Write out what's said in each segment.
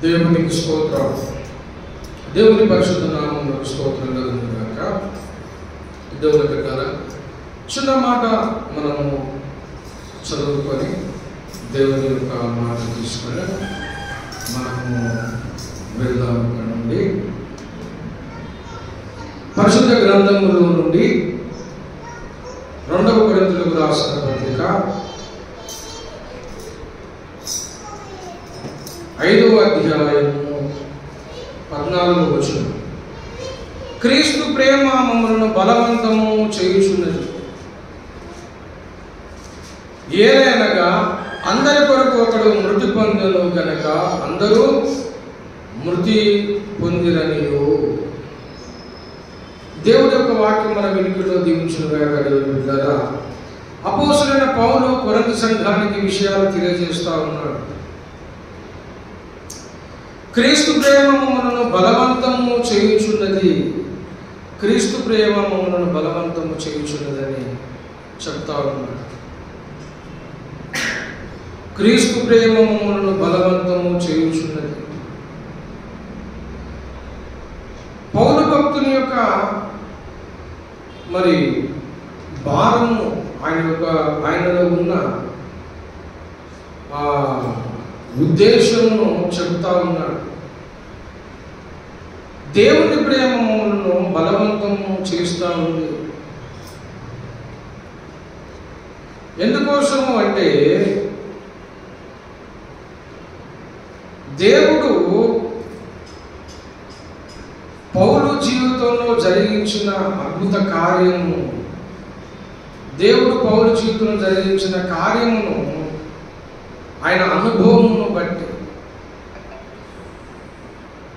దేవునికి స్తోత్రం. దేవుని పరిశుద్ధ నామమునకు స్తోత్రం కలుగును గాక. దేవుని ప్రకార చిన్న మాట మనము చదువుకొని దేవుని యొక్క మాట తీసుకొని మనము వెళ్దాం. నుండి పరిశుద్ధ గ్రంథములో నుండి 2వ కొరింథీయులకు రాసిన పత్రిక 5వ అధ్యాయము 14వ వచనం. క్రీస్తు ప్రేమ మమ్మలను బలవంతము చేయుచున్నది, ఏలైనగా అందరి కొరకు ఒకడు మృతి పొందెను గనక అందరూ మృతి పొందిరనియు. దేవుడి యొక్క వాక్యం మన వెనుకలో దీవించునుగాక. అపోస్తలుడైన పౌలు కొరింథీ సంఘానికి విషయాలు తెలియజేస్తా ఉన్నాడు. క్రీస్తు ప్రేమ మమ్మలను బలవంతము చేయుచున్నది, క్రీస్తు ప్రేమ మమ్మలను బలవంతము చేయుచున్నదని చెప్తా ఉన్నాడు. క్రీస్తు ప్రేమ మమ్మలను బలవంతము చేయుచున్నది. పౌలు భక్తుని యొక్క మరి భారము, ఆయనలో ఉన్న ఆ ఉద్దేశమును చెబుతా ఉన్నాడు. దేవుని ప్రేమ మమ్మలను బలవంతము చేస్తూ ఉంది. ఎందుకోసము అంటే దేవుడు పౌలు జీవితంలో జరిగించిన అద్భుత కార్యము, దేవుడు పౌలు జీవితంలో జరిగించిన కార్యమును ఆయన అనుభవమును బట్టి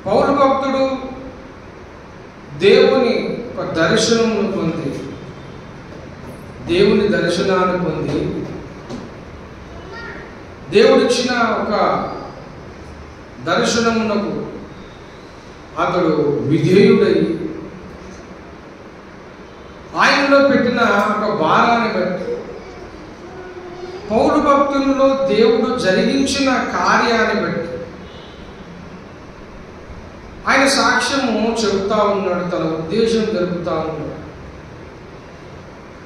పౌలు భక్తుడు దేవుని ఒక దర్శనమును పొంది, దేవుని దర్శనాన్ని పొంది, దేవుడిచ్చిన ఒక దర్శనమునకు అతడు విధేయుడై ఆయనలో పెట్టిన ఒక భారాన్ని బట్టి పౌలు భక్తులలో దేవుడు జరిగించిన కార్యాన్ని బట్టి ఆయన సాక్ష్యము చెబుతా ఉన్నాడు, తన ఉద్దేశం జరుపుతా ఉన్నాడు.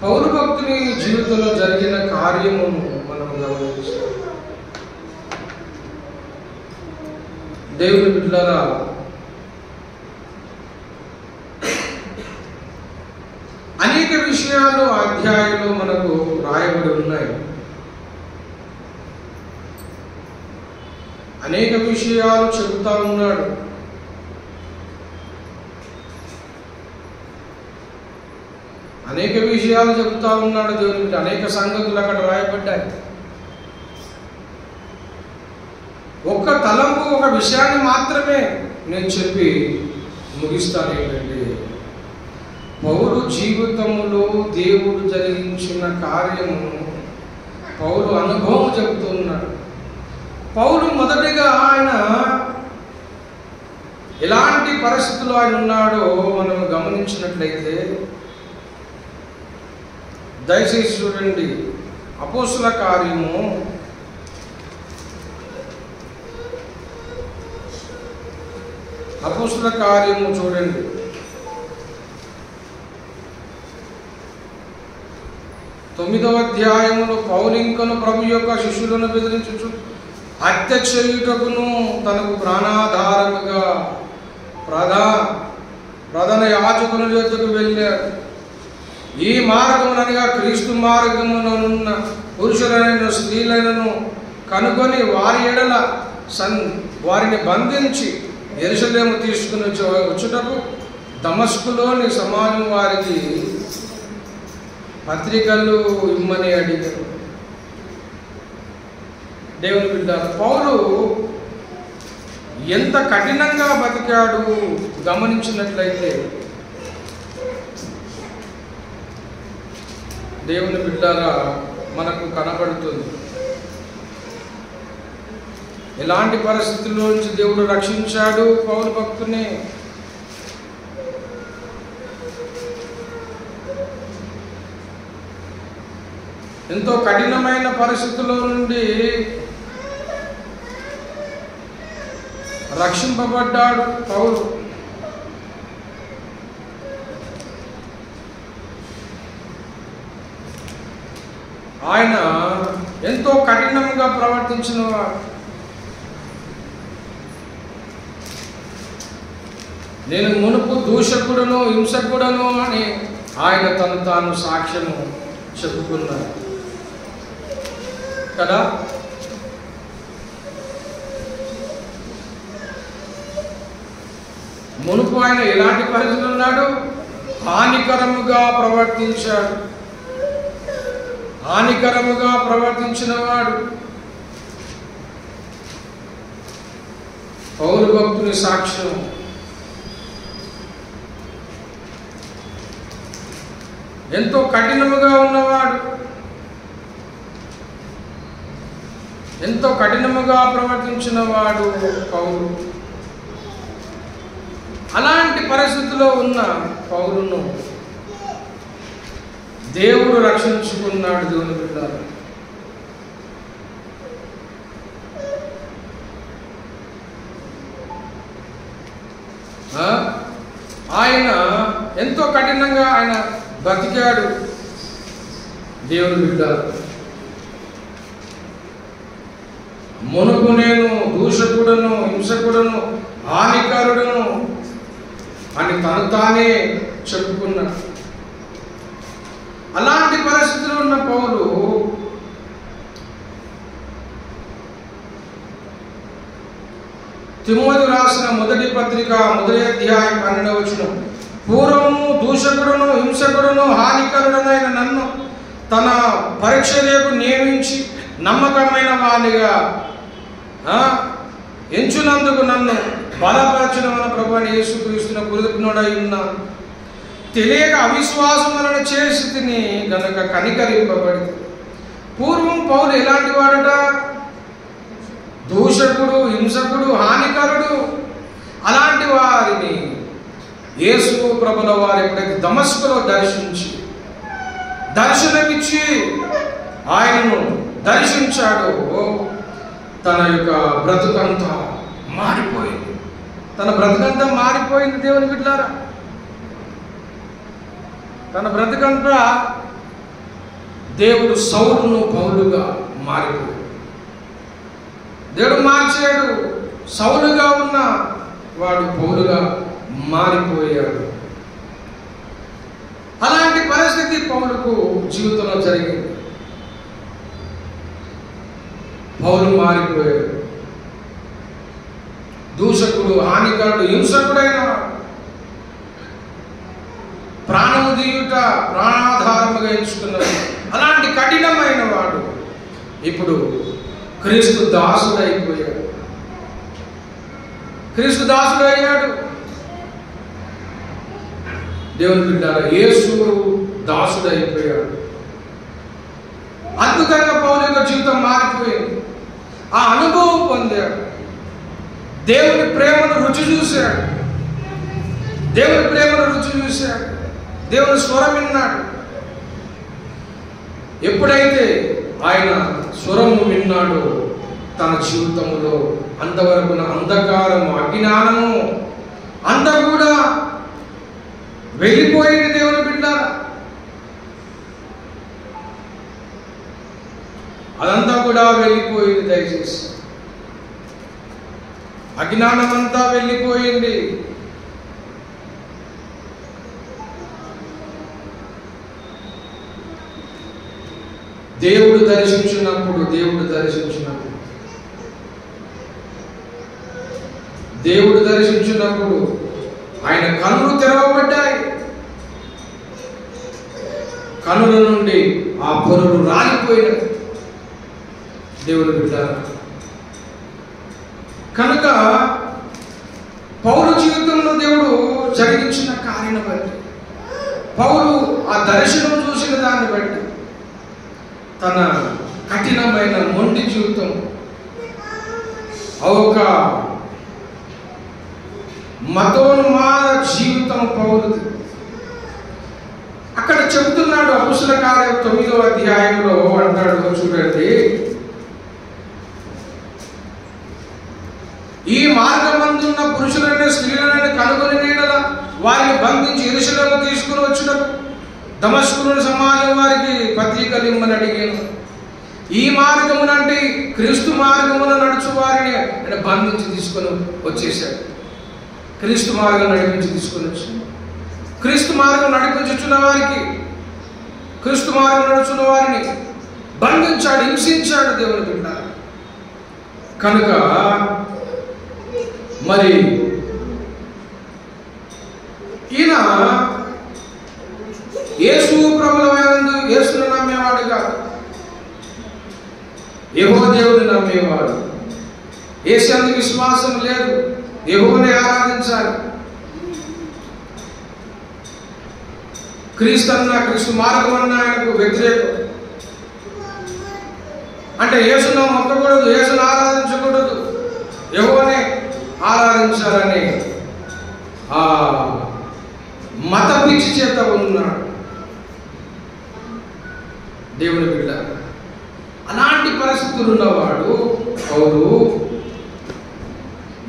పౌలు భక్తుని జీవితంలో జరిగిన కార్యమును మనం గమనించాలి. దేవుని బిడ్డలారా, అనేక విషయాలు అధ్యాయంలో మనకు రాయబడి ఉన్నాయి. అనేక విషయాలు చెబుతా ఉన్నాడు. అనేక విషయాలు చెబుతా ఉన్నాడు దేవుని. అనేక సంగతులు అక్కడ రాయబడ్డాయి. ఒక్క తలంపు, ఒక విషయాన్ని మాత్రమే నేను చెప్పి ముగిస్తాను. ఏంటంటే పౌలు జీవితంలో దేవుడు జరిగించిన కార్యము, పౌలు అనుభవం చెబుతున్నాడు. పౌలు మొదటిగా ఆయన ఎలాంటి పరిస్థితుల్లో ఆయన ఉన్నాడో మనం గమనించినట్లయితే, దయచేసి చూడండి. అపోస్తల కార్యము 9వ చూడండి. అధ్యాయములో పౌలు ఇంకను ప్రభు యొక్క శిష్యులను బెదిరించుచు హత్య చేయుటకును తనకు ప్రాణాధారముగా ప్రధాన యాజకుల యొద్దకు వెళ్ళాడు. ఈ మార్గమునగా క్రీస్తు మార్గముననున్న పురుషులైన స్త్రీలైనను కనుగొని వారి ఎడల వారిని బంధించి యెరూషలేము తీసుకుని వచ్చుటకు దమస్కులోని సమాజం వారికి పత్రికలు ఇమ్మని అడిగారు. దేవుని బిడ్డ, పౌలు ఎంత కఠినంగా బతికాడు గమనించినట్లయితే, దేవుని బిడ్డారా మనకు కనబడుతుంది. ఎలాంటి పరిస్థితుల్లో నుంచి దేవుడు రక్షించాడు పౌలు భక్తుని. ఎంతో కఠినమైన పరిస్థితుల్లో నుండి రక్షింపబడ్డాడు పౌలు. ఆయన ఎంతో కఠినంగా ప్రవర్తించిన వాడు. నేను మునుపు దూషకుడును హింసకుడును అని ఆయన తను తాను సాక్ష్యము చెప్పుకున్నాడు కదా. మునుపు ఆయన ఎలాంటి పరిస్థితులు ఉన్నాడు? హానికరముగా ప్రవర్తించాడు. హానికరముగా ప్రవర్తించిన వాడు పౌలు భక్తుని సాక్ష్యం. ఎంతో కఠినముగా ఉన్నవాడు, ఎంతో కఠినముగా ప్రవర్తించిన వాడు పౌలు. అలాంటి పరిస్థితిలో ఉన్న పౌలును దేవుడు రక్షించుకున్నాడు. దేవుని బిడ్డలారా, ఆయన ఎంతో కఠినంగా ఆయన బతికాడు. దేవుని బిడ్డలారా, మునుపు నేను దూషకుడను హింసకుడను హానికరుడును అని తను తానే చెప్పుకున్నాడు. అలాంటి పరిస్థితుల్లో ఉన్న పౌలు తిమోతి రాసిన మొదటి పత్రిక 1వ అధ్యాయం 12వ వచనం, పూర్వము దూషకుడును హింసకుడును హానికరుడనైన నన్ను తన పరీక్షలకు నియమించి నమ్మకమైన వానిగా ఎంచునందుకు నన్ను బలపరచిన మన ప్రభువైన యేసుక్రీస్తున కృతజ్ఞుడై ఉన్నాను. తెలియక అవిశ్వాసం వలన చేసి తిని గనక కనికరింపబడి. పూర్వం పౌలు ఎలాంటి వాడట? దూషకుడు హింసకుడు హానికరుడు. అలాంటి వారిని యేసు ప్రభుల వారు ఎప్పుడైతే దమస్కులో దర్శనమిచ్చి ఆయనను దర్శించాడో తన యొక్క బ్రతుకంతా మారిపోయింది. తన బ్రతుకంతా మారిపోయింది. దేవుని బిడ్డలారా, తన బ్రతుకంతా దేవుడు సౌలును పౌలుగా మారిపోయాడు. దేవుడు మార్చాడు. సౌలుగా ఉన్న వాడు పౌలుగా మారిపోయాడు. అలాంటి పరిస్థితి పౌలుకు జీవితంలో జరిగింది. పౌలు మారిపోయాడు. దూషకుడు హానికరుడు హింసకుడైన ప్రాణము తీయుట ప్రాణాధారముగా ఎంచుకున్నాడు. అలాంటి కఠినమైన వాడు ఇప్పుడు క్రీస్తు దాసుడైపోయాడు. క్రీస్తు దాసుడు అయ్యాడు. దేవుని బిడ్డలారా, యేసు దాసుడైపోయాడు. అద్భుతంగా పౌలు యొక్క జీవితం మారిపోయింది. ఆ అనుభవం పొందాడు. దేవుని ప్రేమను రుచి చూశాడు. దేవుని ప్రేమను రుచి చూశాడు. దేవుని స్వరం విన్నాడు. ఎప్పుడైతే ఆయన స్వరము విన్నాడో తన జీవితంలో అంతవరకు అంధకారము అజ్ఞానము అంతా కూడా వెళ్ళిపోయింది. దేవుని బిడ్డ, అదంతా కూడా వెళ్ళిపోయింది. దయచేసి అజ్ఞానం అంతా వెళ్ళిపోయింది. దేవుడు దర్శించినప్పుడు ఆయన కన్నులు తెరవబడ్డాయి. కన్నుల నుండి ఆ పొరలు రాలిపోయినది. దేవుని బిడ్డలారా, కనుక పౌలు జీవితంలో దేవుడు జరిగించిన కార్యాన్ని బట్టి, పౌలు ఆ దర్శనం చూసిన దాన్ని బట్టి తన కఠినమైన మొండి జీవితం ఒక మతోన్మాద జీవితం పౌరుది. అక్కడ చెబుతున్నాడు. అపోస్తలుల కార్యం 9వ అధ్యాయంలో అంటాడు, చూడండి, ఈ మార్గమున పురుషులైన స్త్రీలైన కనుగొని నీడలా వారిని బంధించి యెరూషలేముకు తీసుకుని వచ్చినప్పుడు దమస్కులోని సమాజం వారికి పత్రికలు ఇమ్మని అడిగాను. ఈ మార్గమున అంటే క్రీస్తు మార్గమున నడుచు వారిని ఆయన బంధించి తీసుకొని వచ్చేసాడు. క్రీస్తు మార్గం నడిపించి తీసుకొని వచ్చాడు. క్రీస్తు మార్గం నడిపించుచున్న వారికి, క్రీస్తు మార్గం నడుచున్న వారిని బంధించాడు, హింసించాడు దేవుని బిడ్డ. కనుక మరి ఈయన యేసు ప్రభువునందు యేసును నమ్మేవాడు కాదు, యెహోవా దేవుని నమ్మేవాడు. యేసు యందు విశ్వాసం లేదు, యెహోవాని ఆరాధించాలి. క్రీస్తు అన్న, క్రీస్తు మార్గం అన్న ఆయనకు వ్యతిరేకం. అంటే యేసును మొక్కకూడదు, యేసును ఆరాధించకూడదు, యెహోవాని ఆరాధించాలని ఆ మత పిచ్చి చేత ఉన్నాడు దేవుని బిడ్డ. అలాంటి పరిస్థితులు ఉన్నవాడు పౌలు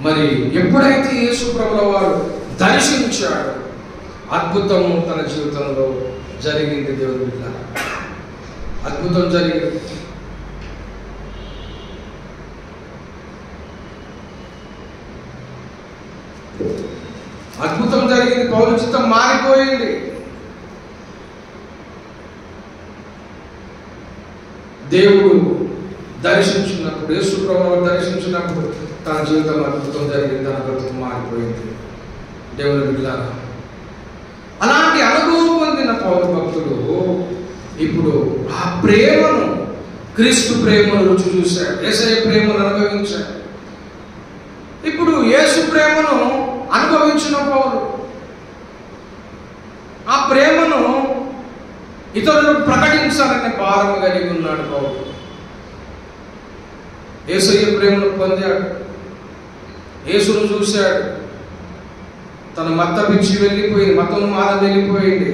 మరి ఎప్పుడైతే యేసు ప్రభువుల వారు దర్శించాడు, అద్భుతము తన జీవితంలో జరిగింది దేవుని బిడ్డ. అద్భుతం జరిగింది. అద్భుతం జరిగింది. పౌలు చిత్తం మారిపోయింది. దేవుడు దర్శించినప్పుడు, యేసు ప్రభువును దర్శించినప్పుడు తన జీవితం అద్భుతం జరిగింది, తన బ్రతుకు మారిపోయింది దేవుని బిడ్డలారా. అలాంటి అనుభవం పొందిన పౌలు భక్తుడు ఇప్పుడు ఆ ప్రేమను, క్రీస్తు ప్రేమను రుచి చూశాడు, యేసయ్య ప్రేమను అనుభవించాడు. ఇప్పుడు యేసు ప్రేమను అనుభవించిన పౌలు ఆ ప్రేమను ఇతరులకు ప్రకటించాలనే భారం కలిగి ఉన్నాడు పౌలు. యేసయ్య ప్రేమను పొందాడు, యేసును చూశాడు. తన మత పిచ్చి వెళ్ళిపోయింది, మతం మాద వెళ్ళిపోయింది.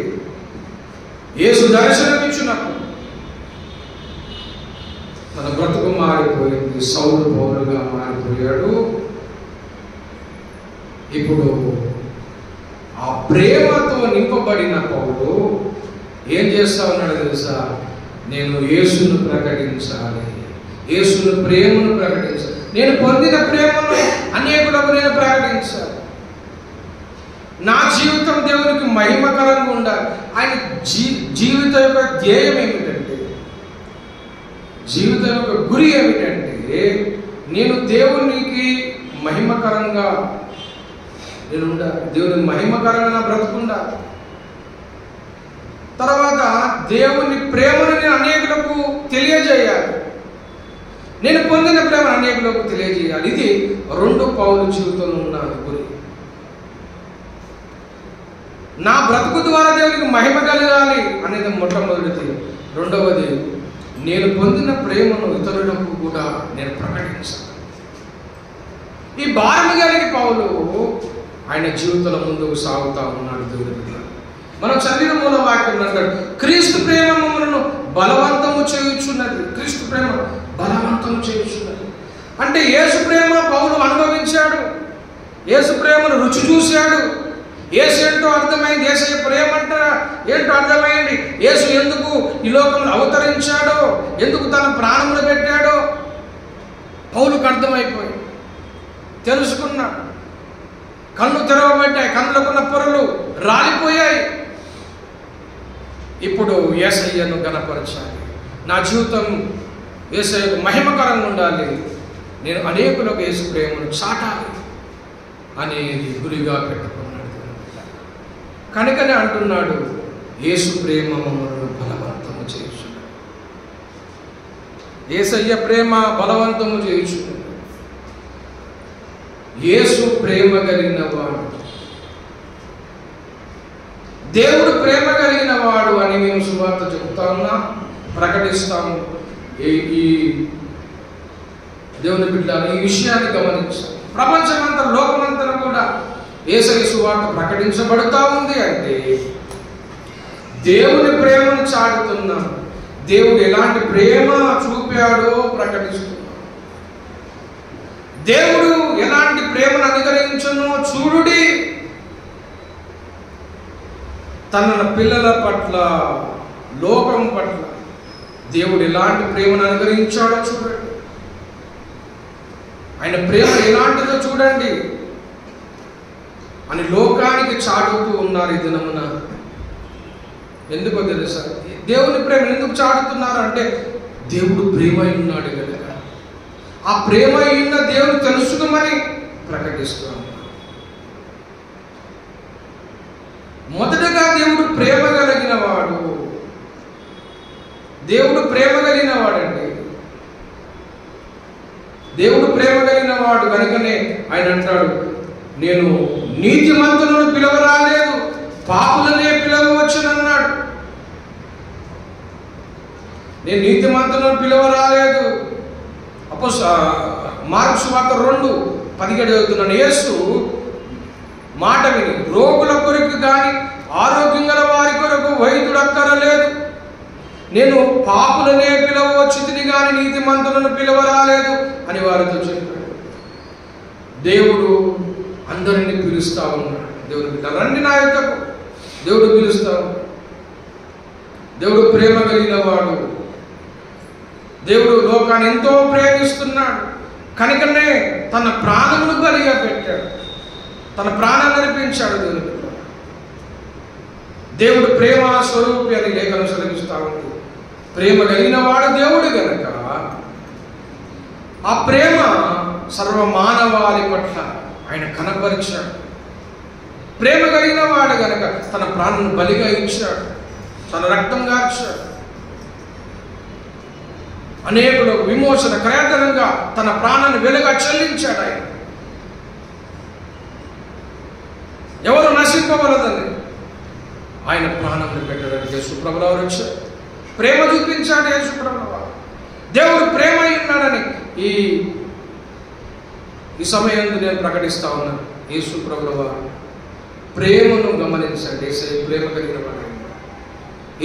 యేసు దర్శనమిచ్చినప్పుడు తన బ్రతుకు మారిపోయింది. సౌలు పౌలుగా మారిపోయాడు. ఇప్పుడు ఆ ప్రేమతో నింపబడిన పౌలు ఏం చేస్తా ఉన్నాడు తెలుసా? నేను యేసును ప్రకటించాలి, యేసును ప్రేమను ప్రకటించాలి, నేను పొందిన ప్రేమను అనేకులకు నేను ప్రకటించాలి. నా జీవితం దేవునికి మహిమకరంగా ఉండాలి. ఆయన జీవితం యొక్క ధ్యేయం ఏమిటంటే, జీవితం యొక్క గురి ఏమిటంటే, నేను దేవునికి మహిమకరంగా నేను ఉండాలి, దేవుని మహిమకరంగా నా బ్రతుకుండాలి. తర్వాత దేవుని ప్రేమను నేను అనేకులకు తెలియజేయాలి, నేను పొందిన ప్రేమ అనేకులకు తెలియజేయాలి. ఇది రెండు పౌలు జీవితంలో ఉన్న గురి. నా బ్రతుకు ద్వారా దేవునికి మహిమ కలగాలి అనేది మొట్టమొదటిది. రెండవది, నేను పొందిన ప్రేమను ఇతరులకు కూడా నేను ప్రకటించాలి. ఈ భారం కలిగి పౌలు ఆయన జీవితంలో ముందుకు సాగుతా ఉన్నాడు దేవుని బిడ్డ. మనం చదివిన మూల వాక్యం అంటాడు, క్రీస్తు ప్రేమ మమ్మలను బలవంతము చేయుచున్నది. క్రీస్తు ప్రేమ బలవంతము చేయుచున్నది అంటే యేసు ప్రేమ పౌలు అనుభవించాడు, యేసు ప్రేమను రుచి చూశాడు. యేసు ఏంటో అర్థమైంది, యేసయ్య ప్రేమ అంటారా ఏంటో అర్థమైంది. యేసు ఎందుకు ఈ లోకంలో అవతరించాడో, ఎందుకు తన ప్రాణములు పెట్టాడో పౌలుకు అర్థమైపోయింది, తెలుసుకున్నాడు. కళ్ళు తెరవబడ్డాయి, కళ్ళకున్న పొరలు రాలిపోయాయి. ఇప్పుడు యేసయ్యను గణపరచాలి, నా జీవితం యేసయ్యకు మహిమకరంగా ఉండాలి, నేను అనేకులకు యేసు ప్రేమను చాటాలి అనేది గురిగా పెట్టుకున్నాడు. కనుకనే అంటున్నాడు, యేసు ప్రేమ మమ్మల్ని బలవంతము చేయుచున్నది. యేసయ్య ప్రేమ బలవంతము చేయుచున్నది. యేసు ప్రేమ కలిగిన వాడు, దేవుడు ప్రేమ కలిగిన వాడు అని మేము సువార్త చెబుతా ఉన్నాం, ప్రకటిస్తాము. ఈ దేవుని బిడ్డలు ఈ విషయాన్ని గమనించాలి. ప్రపంచమంతా, లోకమంతా కూడా యేసయ్య సువార్త ప్రకటించబడుతూ ఉంది అంటే దేవుని ప్రేమను చాటుతున్నాం. దేవుడు ఎలాంటి ప్రేమ చూపాడో ప్రకటిస్తున్నాం. దేవుడు ఎలాంటి ప్రేమను అనుగ్రహించును తన పిల్లల పట్ల, లోకం పట్ల దేవుడు ఎలాంటి ప్రేమను అనుగ్రహించాడో చూడండి. ఆయన ప్రేమ ఎలాంటిదో చూడండి అని లోకానికి చాటుతూ ఉన్నారు ఈ దినమున. ఎందుకో తెలుసా? దేవుని ప్రేమ ఎందుకు చాటుతున్నారు అంటే దేవుడు ప్రేమ ఉన్నాడు కనుక. ఆ ప్రేమ ఉన్న దేవుడు తెలుసుకోమని ప్రకటిస్తూ ఉన్నారు. మొదటగా దేవుడు ప్రేమ కలిగిన వాడు. దేవుడు ప్రేమ కలిగిన వాడండి. దేవుడు ప్రేమ కలిగిన వాడు కనుకనే ఆయన అంటాడు, నేను నీతిమంతులను పిలవరాలేదు, పాపులనే పిలవవచ్చునన్నాడు. నేను నీతిమంతులను పిలవరాలేదు. మార్కు సువార్త 2:17 చదువుతున్నాను. యేసు మాట విని, రోగుల కొరకు కానీ ఆరోగ్యం గల వారి కొరకు వైద్యుడు అక్కరలేదు, నేను పాపులనే పిలవచ్చుని కానీ నీతిమంతులను పిలవరాలేదు అని వారితో చెప్పాడు. దేవుడు అందరినీ పిలుస్తా ఉన్నాడు. దేవుడు రండి నా యొద్దకు, దేవుడు పిలుస్తా ఉన్నాడు. దేవుడు ప్రేమ కలిగిన వాడు. దేవుడు లోకాన్ని ఎంతో ప్రేమిస్తున్నాడు కనుకనే తన ప్రాణమును బలిగా పెట్టాడు, తన ప్రాణాన్ని అర్పించాడు. దేవుడు ప్రేమ స్వరూపి అని లేఖనం సెలవిస్తా ఉంది. ప్రేమ కలిగిన వాడు దేవుడు గనక ఆ ప్రేమ సర్వ మానవాళి పట్ల ఆయన కనపరిచాడు. ప్రేమ కలిగిన వాడు గనక తన ప్రాణాన్ని బలిగా ఇచ్చాడు, తన రక్తం గార్చాడు. అనేకులకు విమోచన క్రయధనంగా తన ప్రాణాన్ని వెలుగా చెల్లించాడు. ఆయన ఎవరు నశింపవలదని ఆయన ప్రాణాన్ని పెట్టడానికి యేసుప్రభువు వారు వచ్చారు. ప్రేమ చూపించాడు యేసుప్రభువు వారు. దేవుడు ప్రేమ ఉన్నాడని ఈ సమయంలో నేను ప్రకటిస్తా ఉన్నాను. యేసుప్రభువు వారు ప్రేమను గమనించండి. యేసు ప్రేమ కలిగిన వాడు.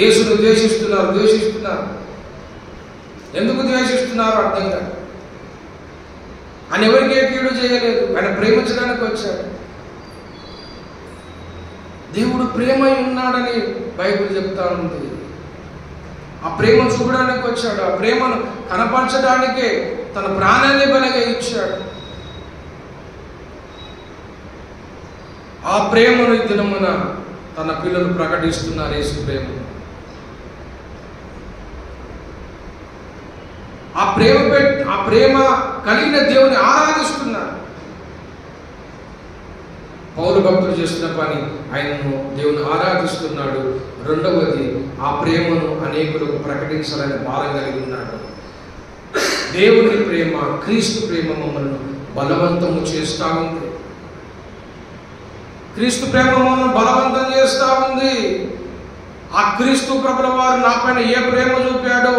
యేసును ద్వేషిస్తున్నారు. ఎందుకు ద్వేషిస్తున్నారు అర్థం కాదు. ఆయన ఎవరికి ఏ కీడు చేయలేదు, ఆయన ప్రేమించడానికి వచ్చాడు. దేవుడు ప్రేమ ఉన్నాడని బైబిల్ చెప్తా ఉంది. ఆ ప్రేమ చూపడానికి వచ్చాడు. ఆ ప్రేమను కనపరచడానికే తన ప్రాణాన్ని బలిగా ఇచ్చాడు. ఆ ప్రేమను ఈ దినమున తన పిల్లలు ప్రకటిస్తున్నారు. యేసు ప్రేమ, ఆ ప్రేమ కలిగిన దేవుని ఆరాధిస్తున్నారు. పౌలు భక్తులు చేస్తున్న పని, ఆయనను దేవుని ఆరాధిస్తున్నాడు. రెండవది, ఆ ప్రేమను అనేకులకు ప్రకటించాలని భారం కలిగి ఉన్నాడు. దేవుని ప్రేమ, క్రీస్తు ప్రేమ మమ్మల్ని బలవంతము చేస్తూ ఉంది. క్రీస్తు ప్రేమ మమ్మల్ని బలవంతం చేస్తూ ఉంది. ఆ క్రీస్తు ప్రభుల వారు నా పైన ఏ ప్రేమ చూపాడో,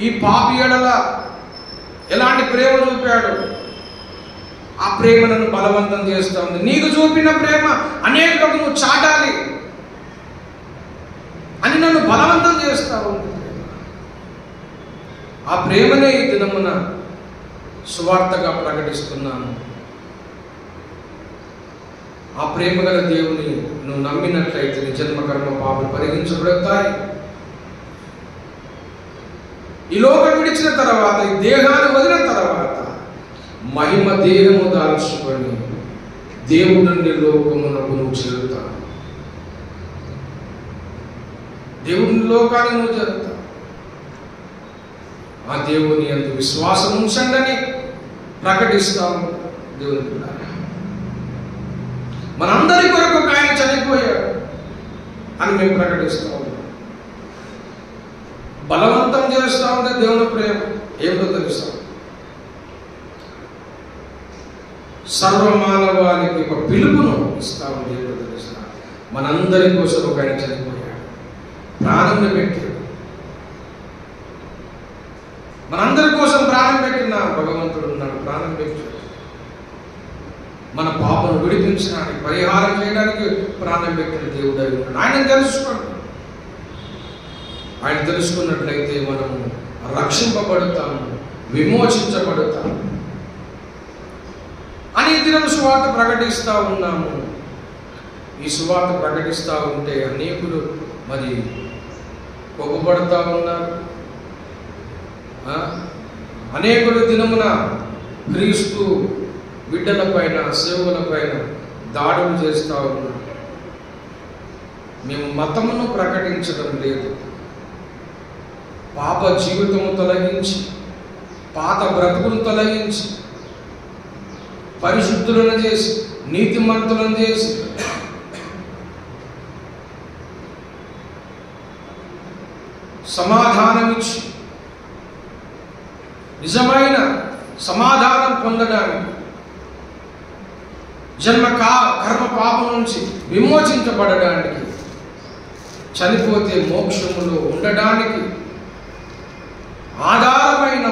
ఈ పాపి ఎడల ఎలాంటి ప్రేమ చూపాడు, ఆ ప్రేమ నన్ను బలవంతం చేస్తూ ఉంది. నీకు చూపిన ప్రేమ అనేకులకు నువ్వు చాటాలి అని నన్ను బలవంతం చేస్తూ ఉంది. ఆ ప్రేమనే ఈ దినమున సువార్తగా ప్రకటిస్తున్నాను. ఆ ప్రేమ గల దేవుని నువ్వు నమ్మినట్లయితే నీ జన్మ కర్మ పాపలు పరిగణించబడతాయి. ఈ లోకం విడిచిన తర్వాత, ఈ దేహాన్ని వదిలిన తర్వాత మహిమ దేహము దాల్చుకొని దేవుడిని లోకమునకు నువ్వు చేరుతావు. దేవుని లోకాన్ని నువ్వు చేరుతావు. ఆ దేవుని యందు విశ్వాసం ఉంచండి ప్రకటిస్తాము. దేవుని పిల్లలు, మనందరి కొరకు ఆయన చనిపోయాడు అని మేము ప్రకటిస్తాము. బలవంతం చేస్తూ ఉంటే దేవుని ప్రేమ ఏమిటో తెలుస్తాం. సర్వమానవానికి ఒక పిలుపును ఇస్తాము. ఏమిటో తెలుసా? మనందరి కోసం ఒక ఆయన చనిపోయాడు, ప్రాణం పెట్టాడు. మనందరి కోసం ప్రాణం పెట్టిన భగవంతుడు ఉన్నాడు. ప్రాణం పెట్టాడు. మన పాపను విడిపించడానికి, పరిహారం చేయడానికి ప్రాణం పెట్టిన దేవుడు అయి ఉన్నాడు. ఆయన తెలుసుకోండి. ఆయన తెలుసుకున్నట్లయితే మనము రక్షింపబడతాము, విమోచించబడతాము అని దినం సువార్త ప్రకటిస్తూ ఉన్నాము. ఈ సువార్త ప్రకటిస్తూ ఉంటే అనేకులు మరి కోపపడుతూ ఉన్నారు. అనేకులు దినమున క్రీస్తు బిడ్డల పైన, సేవల పైన దాడులు చేస్తూ ఉన్నారు. మేము మతమును ప్రకటించడం లేదు, పాప జీవితము తొలగించి, పాత బ్రతుకును తొలగించి, పరిశుద్ధులను చేసి, నీతిమంతులను చేసి, సమాధానమిచ్చి, నిజమైన సమాధానం పొందడానికి, కర్మ పాపం నుంచి విమోచించబడడానికి, చనిపోతే మోక్షములో ఉండడానికి ఆధారమైన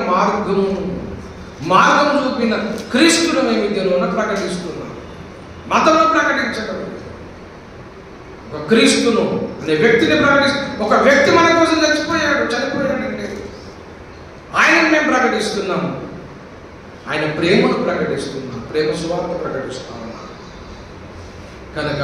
మార్గం చూపిన క్రీస్తును మేము దినమున ప్రకటిస్తున్నాం. మతంలో ప్రకటించడం, ఒక క్రీస్తును అనే వ్యక్తిని ఒక వ్యక్తి మన కోసం చనిపోయాడండి. ఆయనను మేము ప్రకటిస్తున్నాము. ఆయన ప్రేమను ప్రకటిస్తున్నాం, ప్రేమ సువార్త ప్రకటిస్తున్నాం. కనుక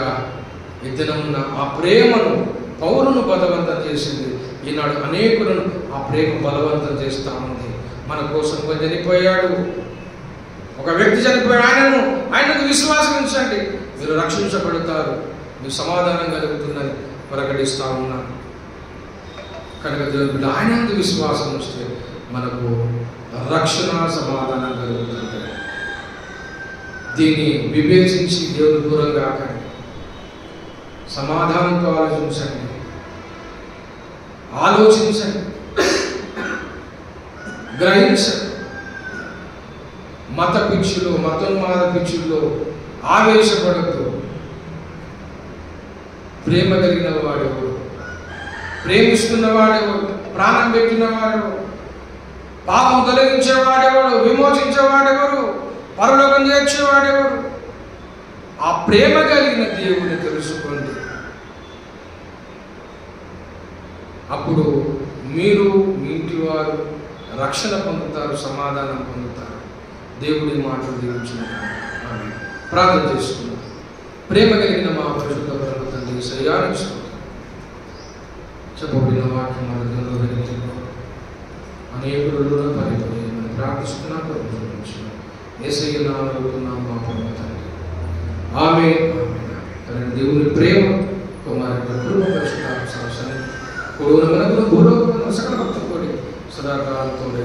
ఈ దినమున ఆ ప్రేమను పౌరును బలవంతం చేసింది. ఈనాడు అనేకులను ఆ ప్రేమ బలవంతం చేస్తూ ఉంది. మన కోసం చనిపోయాడు, ఒక వ్యక్తి చనిపోయాడు, ఆయనకు విశ్వాసం ఉంచండి, మీరు రక్షించబడతారు, మీకు సమాధానం కలుగుతుందని ప్రకటిస్తూ ఉన్నాను. కనుక దేవుడు ఆయనందు విశ్వాసం ఉంచితే మనకు రక్షణ, సమాధానం కలుగుతుంది. దీన్ని వివేచించి దేవుడు దూరంగా కాకండి, సమాధానంతో ఆలోచించండి, గ్రహించండి. మత పిచ్చులు, మతోన్మాద పిచ్చుల్లో ఆవేశపడద్దు. ప్రేమ కలిగిన వాడెవరు, ప్రేమిస్తున్న వాడెవరు, ప్రాణం పెట్టిన వాడెవరు, పాపం తొలగించేవాడెవరు, విమోచించేవాడెవరు, పరలోకం చేర్చేవాడెవరు? ఆ ప్రేమ కలిగిన దేవుని తెలుసుకోండి. అప్పుడు మీరు, మీ ఇంటి వారు రక్షణ పొందుతారు, సమాధానం పొందుతారు. దేవుడి మాటలు దీవించుకుంటారు. ప్రార్థన చేసుకున్నాం. ప్రేమ కలిగిన మా పరిశుద్ధ పరమ తండ్రి, సయానికి చెప్పబడిన వాక్యం మన జన్మలో అనేకులు ప్రార్థిస్తున్నాం. యేసయ్య నామమున మా పరమ తండ్రి, ఆమేన్. దేవుని ప్రేమ, కుమారుని కృప, పరిశుద్ధాత్మ సహవాసం కూడును మనకు భూలోకమున సకల భక్తులతోటి సదాకాలం తోడై